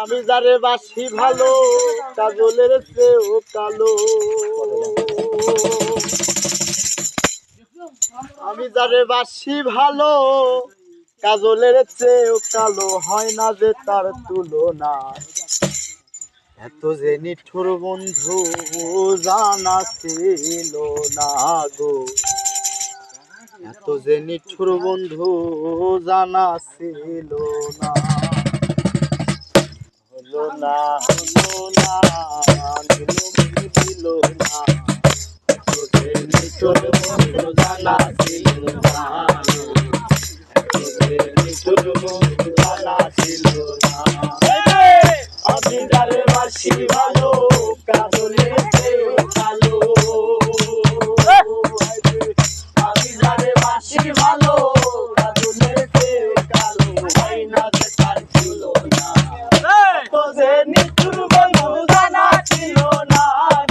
আমি যারে বাসি ভালো কাজলের চেয়েও কালো, আমি যারে বাসি ভালো কাজলের চেয়েও কালো, হয় না যে তার তুলনা। এত যে নিঠুর বন্ধু জানা ছিল না গো, এত যে নিঠুর বন্ধু জানা ছিল না। হলো না হলো না দিল না, এত যে নিঠুর বন্ধু জানা ছিল না, এত যে নিঠুর বন্ধু জানা ছিল না। আমি যারে বাসি ভালো কাজলের চেয়েও কালো, আমি যারে বাসি ভালো কাজলের চেয়েও কালো, হয় না যে তার তুলনা। এত যে নিঠুর বন্ধু জানা ছিল না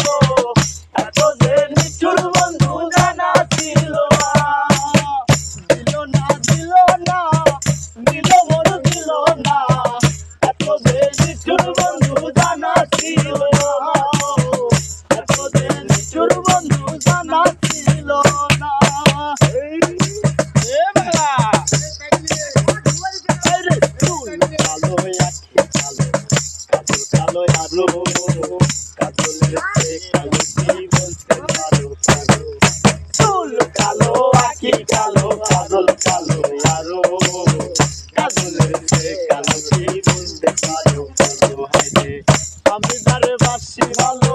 গো, এত যে নিঠুর বন্ধু জানা ছিল না। দিল না দিল না দিল বড় দিল না, এত যে নিঠুর বন্ধু জানা ছিল না, এত যে নিঠুর বন্ধু জানা ছিল না। কালো আলো কাজলের চেয়ে কালো, কি বলতে পারো পারো, চুল কালো আখি কালো কাজল কালো আরো, কাজলের চেয়ে কালো, কি বলতে পারো পারো। হায়রে আমি যারে বাসি ভালো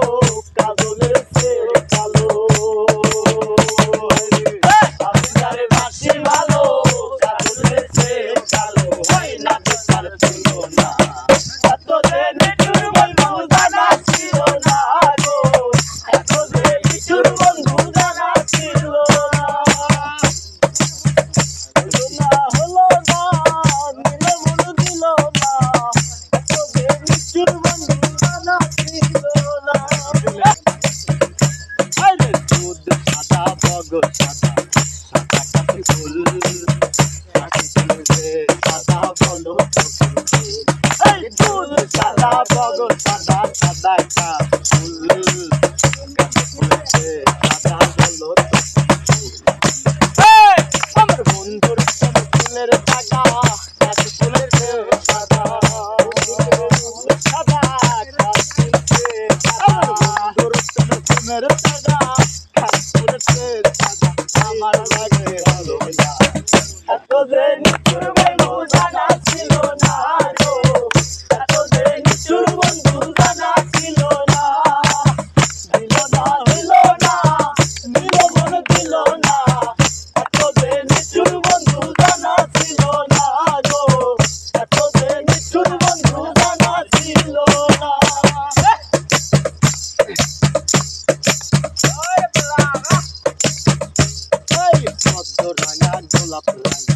কাজলের চেয়ে কালো, আমি যারে বাসি ভালো কাজলের চেয়ে কালো, হয় না যে তার তুলনা। এত যে নিঠুর বন্ধু জানা ছিল না গো, এত যে নিঠুর বন্ধু জানা ছিল না। হলো না দিল বন্ধু দিল না, এত যে নিঠুর বন্ধু জানা ছিল না। দুধ সাদা বগল সাদা সাদা কাঠি ফুল, কাঠি ফুলে সাদা বলো দুধ সাদা বগল সাদা সাদা কাঠি ফুল, কাঠি ফুলে সাদা বলো আমার বন্ধুর ফুলের টাকা, কাঠি ফুলের সাদা সাদা কাঠি ফুলে আমার বন্ধুর ফুলের টাকা, কাঠি ফুলের সাদা আমার লাগে ভালো না। এত যে নিঠুর বন্ধু জানা ছিল না গো, এত যে নিঠুর বন্ধু জানা ছিল না। দিল না দিল না দিল মন দিল না, এত যে নিঠুর বন্ধু জানা ছিল না গো, এত যে নিঠুর বন্ধু জানা ছিল না। পদ্ম রাঙা গোলাপ রাঙা